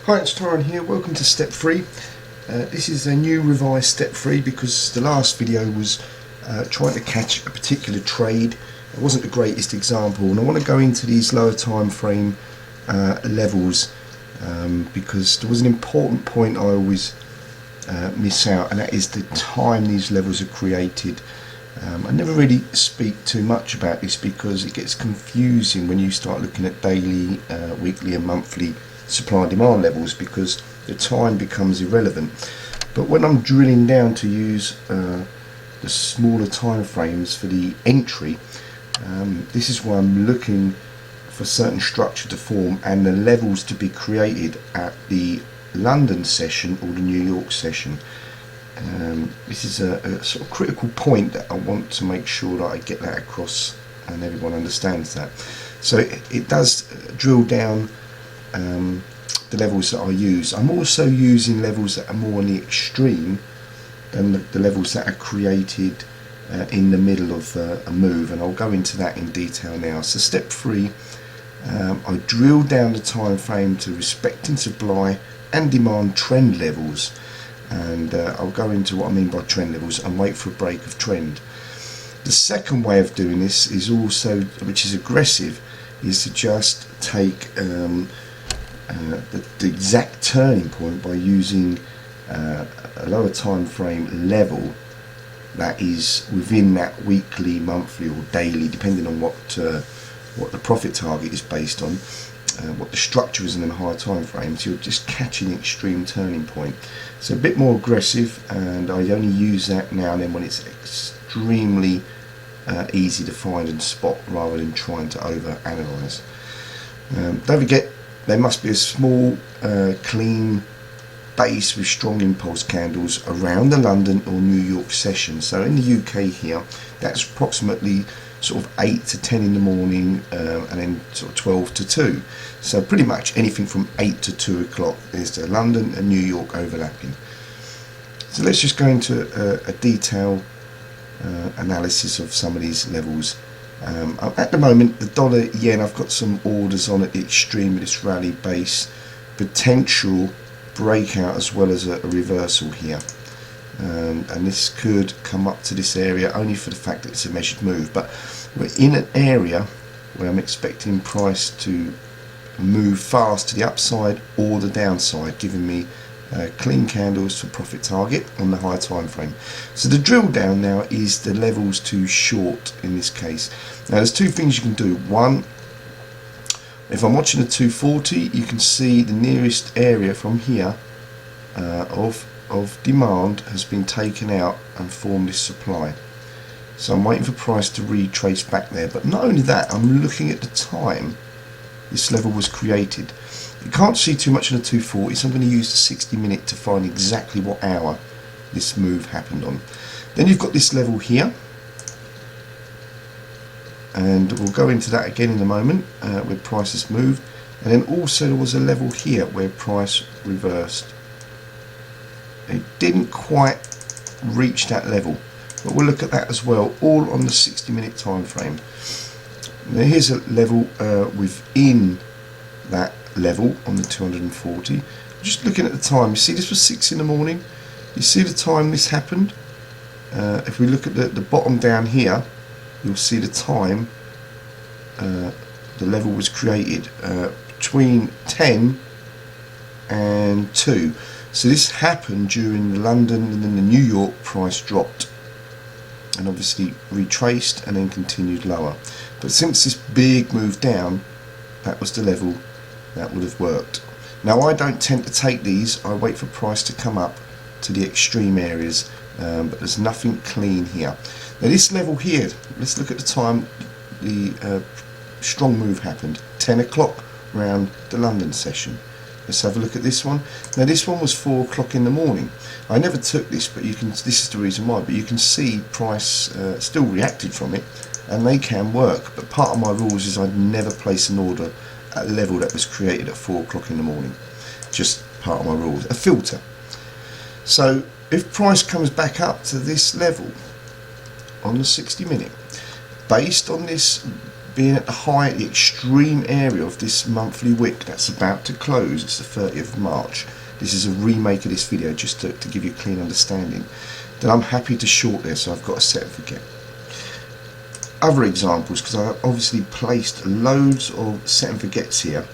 Hi, it's Tyron here. Welcome to step 3. This is a new revised step 3 because the last video was trying to catch a particular trade. It wasn't the greatest example, and I want to go into these lower time frame levels because there was an important point I always miss out, and that is the time these levels are created. I never really speak too much about this because it gets confusing when you start looking at daily, weekly and monthly supply and demand levels, because the time becomes irrelevant. But when I'm drilling down to use the smaller time frames for the entry, this is why I'm looking for certain structure to form and the levels to be created at the London session or the New York session. This is a sort of critical point that I want to make sure that I get that across and everyone understands that. So it does drill down the levels that I use. I'm also using levels that are more on the extreme than the levels that are created in the middle of a move, and I'll go into that in detail now. So step 3, I drill down the time frame to respecting supply and demand trend levels, and I'll go into what I mean by trend levels and wait for a break of trend. The second way of doing this is also, which is aggressive, is to just take the exact turning point by using a lower time frame level that is within that weekly, monthly or daily, depending on what the profit target is based on, what the structure is in the higher time frames. You're just catching the extreme turning point. So a bit more aggressive, and I only use that now and then when it's extremely easy to find and spot, rather than trying to over analyze. Don't forget, there must be a small clean base with strong impulse candles around the London or New York session. So in the UK here, that's approximately sort of 8 to 10 in the morning, and then sort of 12 to 2. So pretty much anything from 8 to 2 o'clock is the London and New York overlapping. So let's just go into a detailed analysis of some of these levels. At the moment, the dollar yen, I've got some orders on at the extreme of this rally base, potential breakout as well as a reversal here, and this could come up to this area only for the fact that it's a measured move. But we're in an area where I'm expecting price to move fast to the upside or the downside, giving me clean candles for profit target on the higher time frame. So the drill down now is the levels to short in this case. Now there's two things you can do. One, if I'm watching a 240, you can see the nearest area from here of demand has been taken out and formed this supply. So I'm waiting for price to retrace back there. But not only that, I'm looking at the time this level was created. You can't see too much on the 240, so I'm going to use the 60-minute to find exactly what hour this move happened on. Then you've got this level here, and we'll go into that again in a moment, where price has moved. And then also there was a level here where price reversed. It didn't quite reach that level, but we'll look at that as well, all on the 60-minute time frame. Now here's a level within that level on the 240. Just looking at the time, you see this was 6 in the morning. You see the time this happened. If we look at the bottom down here, you'll see the time the level was created between 10 and 2. So this happened during the London, and then the New York price dropped and obviously retraced and then continued lower. But since this big move down, that was the level that would have worked. Now I don't tend to take these, I wait for price to come up to the extreme areas, but there's nothing clean here. Now this level here, let's look at the time the strong move happened, 10 o'clock around the London session. Let's have a look at this one. Now this one was 4 o'clock in the morning. I never took this, but you can. This is the reason why. But you can see price still reacted from it, and they can work. But part of my rules is I'd never place an order at a level that was created at 4 o'clock in the morning. Just part of my rules. A filter. So if price comes back up to this level on the 60-minute, based on this being at the high, the extreme area of this monthly wick that's about to close. It's the 30th of March. This is a remake of this video just to give you a clean understanding. Then I'm happy to short there, so I've got to set and forget. Other examples, because I obviously placed loads of set and forgets here.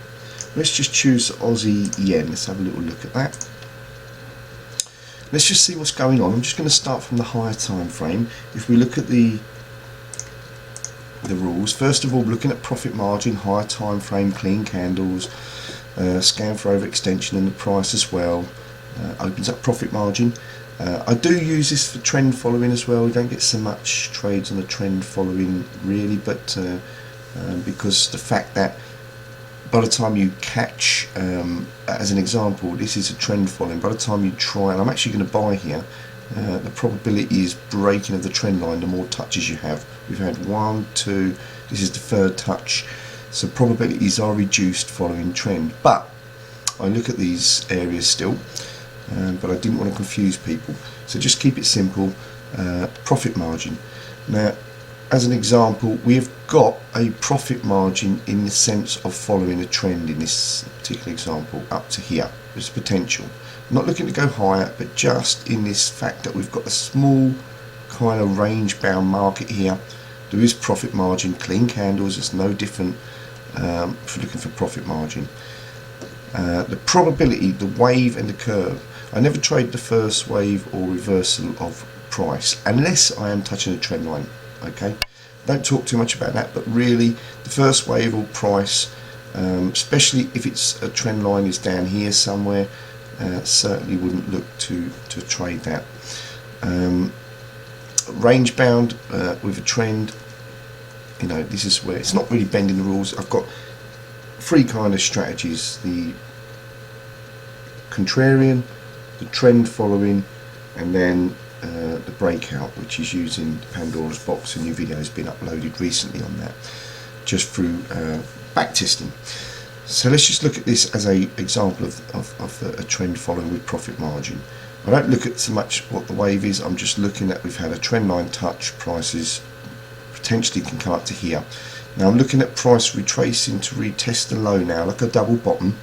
Let's just choose Aussie yen. Let's have a little look at that. Let's just see what's going on. I'm just going to start from the higher time frame. If we look at the rules, first of all, looking at profit margin, higher time frame, clean candles, scan for overextension, and the price as well. Opens up profit margin. I do use this for trend following as well. We don't get so much trades on the trend following really, but because the fact that by the time you catch, as an example, this is a trend following, by the time you try, and I'm actually going to buy here, the probability is breaking of the trend line the more touches you have. We've had 1, 2, this is the third touch, so probabilities are reduced following trend. But I look at these areas still, but I didn't want to confuse people, so just keep it simple. Profit margin. Now, as an example, we've got a profit margin in the sense of following a trend in this particular example up to here. There's potential. I'm not looking to go higher, but just in this fact that we've got a small kind of range bound market here, there is profit margin, clean candles. It's no different for looking for profit margin. The probability, the wave and the curve. I never trade the first wave or reversal of price unless I am touching a trend line. Okay, don't talk too much about that, but really the first wave or price, especially if it's a trend line is down here somewhere, certainly wouldn't look to trade that. Range bound with a trend, you know, this is where it's not really bending the rules. I've got three kind of strategies: the contrarian, the trend following, and then the breakout, which is using Pandora's box. A new video has been uploaded recently on that, just through backtesting. So let's just look at this as a example of a trend following with profit margin. I don't look at so much what the wave is. I'm just looking at, we've had a trend line touch, prices potentially can come up to here. Now I'm looking at price retracing to retest the low now, like a double bottom,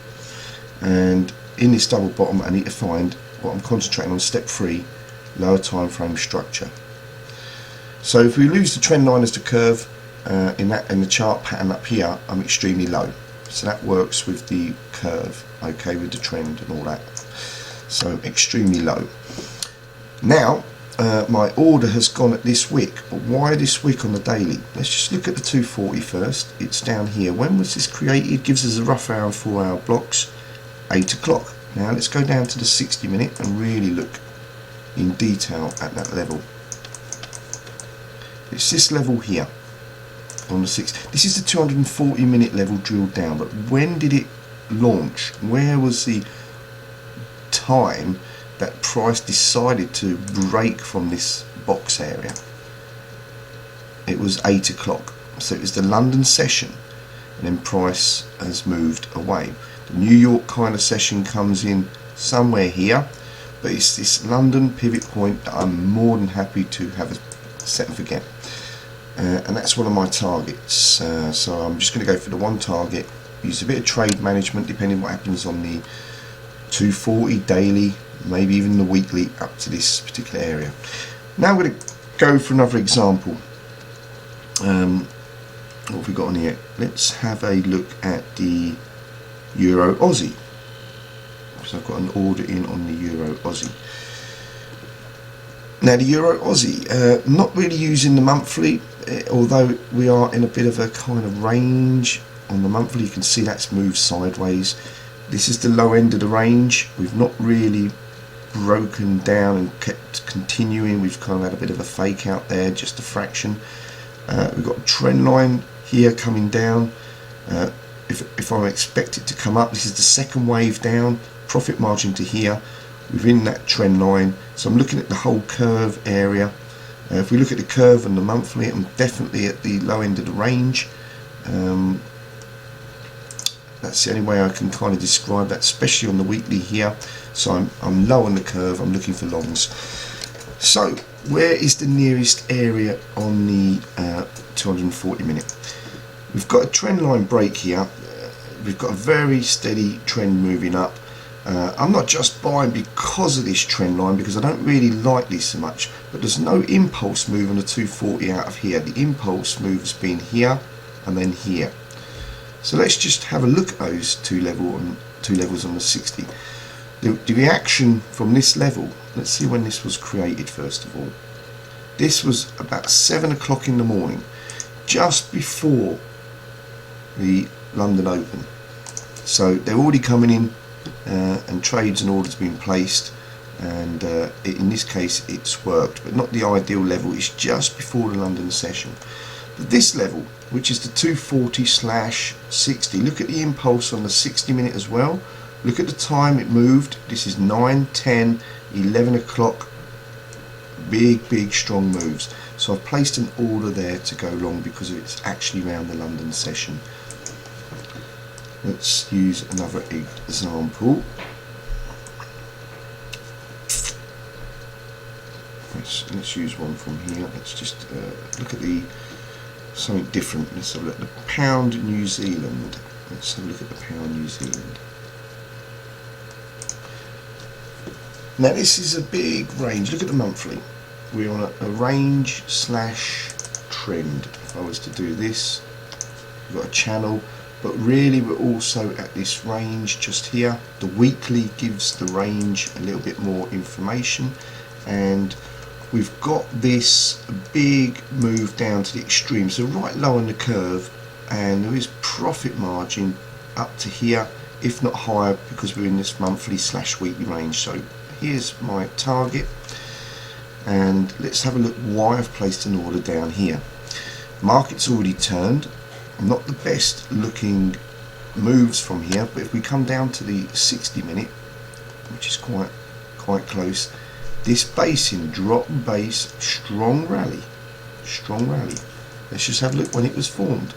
and in this double bottom I need to find what I'm concentrating on, step 3, lower time frame structure. So if we lose the trend line as the curve in the chart pattern up here, I'm extremely low. So that works with the curve, okay, with the trend and all that. So extremely low. Now my order has gone at this wick, but why this wick on the daily? Let's just look at the 240 first. It's down here. When was this created? Gives us a rough hour and 4 hour blocks, 8 o'clock. Now let's go down to the 60 minute and really look in detail at that level. It's this level here on the 6. This is the 240 minute level drilled down, but when did it launch? Where was the time that price decided to break from this box area? It was 8 o'clock, so it was the London session, and then price has moved away. The New York kind of session comes in somewhere here, but it's this London pivot point that I'm more than happy to have a set and forget, and that's one of my targets. So I'm just going to go for the one target, use a bit of trade management depending what happens on the 240 daily, maybe even the weekly up to this particular area. Now I'm going to go for another example. What have we got on here? Let's have a look at the Euro Aussie. So I've got an order in on the Euro Aussie. Now the Euro Aussie, not really using the monthly, although we are in a bit of a kind of range on the monthly. You can see that's moved sideways. This is the low end of the range. We've not really broken down and kept continuing. We've kind of had a bit of a fake out there, just a fraction. We've got a trend line here coming down. If I expect it to come up, this is the second wave down, profit margin to here within that trend line. So I'm looking at the whole curve area. If we look at the curve and the monthly, I'm definitely at the low end of the range. That's the only way I can kind of describe that, especially on the weekly here. So I'm low on the curve, I'm looking for longs. So where is the nearest area on the 240 minute? We've got a trend line break here. We've got a very steady trend moving up. I'm not just buying because of this trend line, because I don't really like this so much, but there's no impulse move on the 240 out of here. The impulse move has been here and then here. So let's just have a look at those two levels on the 60. The reaction from this level, let's see when this was created first of all. This was about 7 o'clock in the morning, just before the London Open. So they're already coming in and trades and orders being placed, and in this case it's worked, but not the ideal level. It's just before the London session. But this level, which is the 240/60, look at the impulse on the 60-minute as well. Look at the time it moved. This is 9, 10, 11 o'clock. Big strong moves. So I've placed an order there to go long because it's actually around the London session. Let's use another example. Let's use one from here. Let's just look at something different. Let's have a look at the pound New Zealand. Let's have a look at the pound New Zealand. Now this is a big range. Look at the monthly. We're on a range slash trend. If I was to do this, we've got a channel, but really we're also at this range just here. The weekly gives the range a little bit more information, and we've got this big move down to the extreme, so right low on the curve, and there is profit margin up to here, if not higher, because we're in this monthly slash weekly range. So here's my target, and let's have a look why I've placed an order down here. Market's already turned. Not the best looking moves from here, but if we come down to the 60-minute, which is quite close, this base in drop base, strong rally. Let's just have a look when it was formed.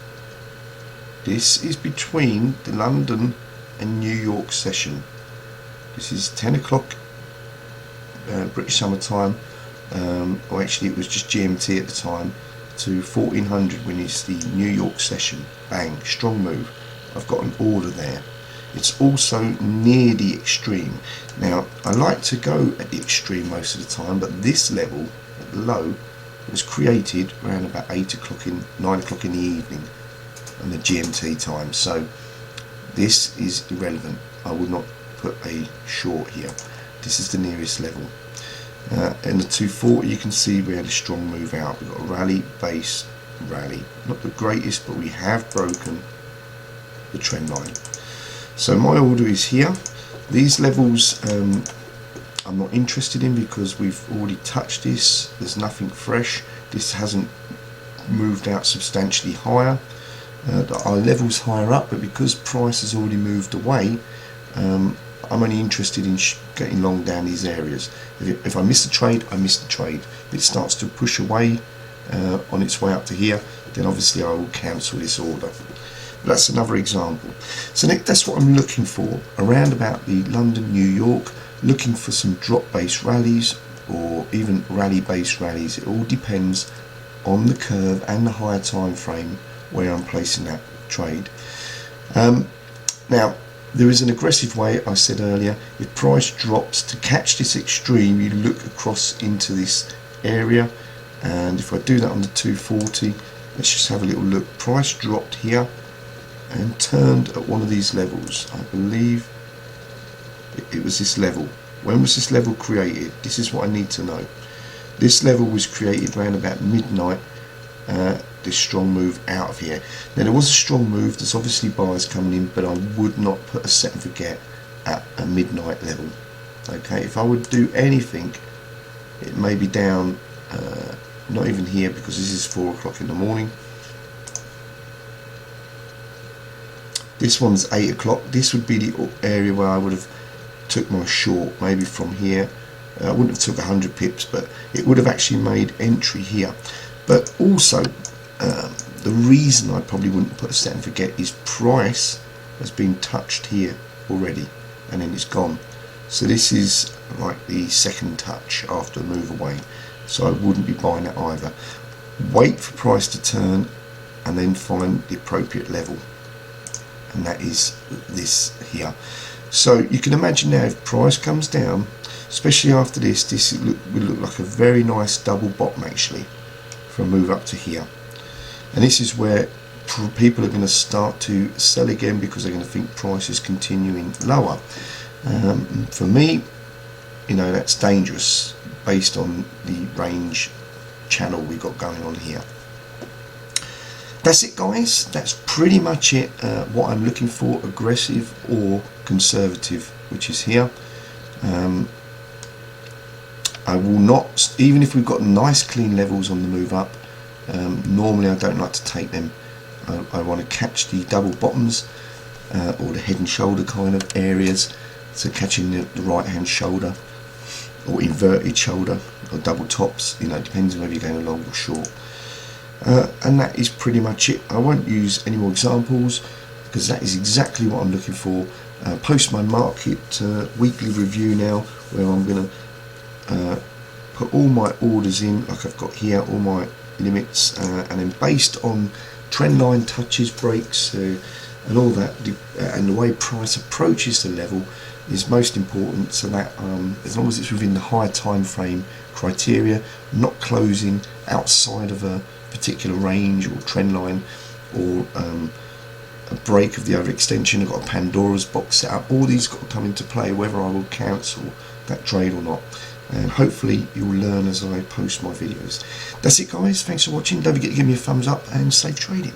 This is between the London and New York session. This is 10 o'clock British Summer Time, or actually it was just GMT at the time, to 1400 when it's the New York session. Bang, strong move. I've got an order there. It's also near the extreme. Now I like to go at the extreme most of the time, but this level at the low was created around about 9 o'clock in the evening on the GMT time, so this is irrelevant. I would not put a short here. This is the nearest level. In the 240 you can see we had a strong move out. We've got a rally, base, rally. Not the greatest, but we have broken the trend line. So my order is here. These levels I'm not interested in because we've already touched this. There's nothing fresh. This hasn't moved out substantially higher. Our level's higher up, but because price has already moved away, I'm only interested in getting long down these areas. If I miss the trade, I miss the trade. If it starts to push away on its way up to here, then obviously I will cancel this order. But that's another example. So that's what I'm looking for around about the London, New York, looking for some drop base rallies or even rally base rallies. It all depends on the curve and the higher time frame where I'm placing that trade. Now there is an aggressive way, I said earlier. If price drops, to catch this extreme you look across into this area, and if I do that on the 240, let's just have a little look. Price dropped here and turned at one of these levels. I believe it was this level. When was this level created? This is what I need to know. This level was created around about midnight. This strong move out of here. Now there was a strong move. There's obviously buyers coming in, but I would not put a set and forget at a midnight level. Okay, if I would do anything, it may be down, not even here because this is 4 o'clock in the morning. This one's 8 o'clock. This would be the area where I would have took my short, maybe from here. I wouldn't have took 100 pips, but it would have actually made entry here. But also, the reason I probably wouldn't put a set and forget is price has been touched here already, and then it's gone. So this is like the second touch after a move away. So I wouldn't be buying that either. Wait for price to turn and then find the appropriate level, and that is this here. So you can imagine now, if price comes down, especially after this will look like a very nice double bottom actually for a move up to here. And this is where people are going to start to sell again, because they're going to think price is continuing lower. For me, you know, that's dangerous based on the range channel we got going on here. That's it, guys. That's pretty much it. What I'm looking for, aggressive or conservative, which is here. I will not, even if we've got nice clean levels on the move up, normally I don't like to take them. I want to catch the double bottoms or the head and shoulder kind of areas, so catching the right hand shoulder or inverted shoulder or double tops, you know, depends on whether you're going long or short. And that is pretty much it. I won't use any more examples because that is exactly what I'm looking for. Post my market weekly review now, where I'm going to put all my orders in, like I've got here, all my limits, and then based on trend line touches, breaks, and all that, and the way price approaches the level is most important, so that as long as it's within the higher time frame criteria, not closing outside of a particular range or trend line, or a break of the overextension. I've got a Pandora's box set up. All these got to come into play whether I will cancel that trade or not, and hopefully you'll learn as I post my videos. That's it, guys. Thanks for watching. Don't forget to give me a thumbs up and safe trading.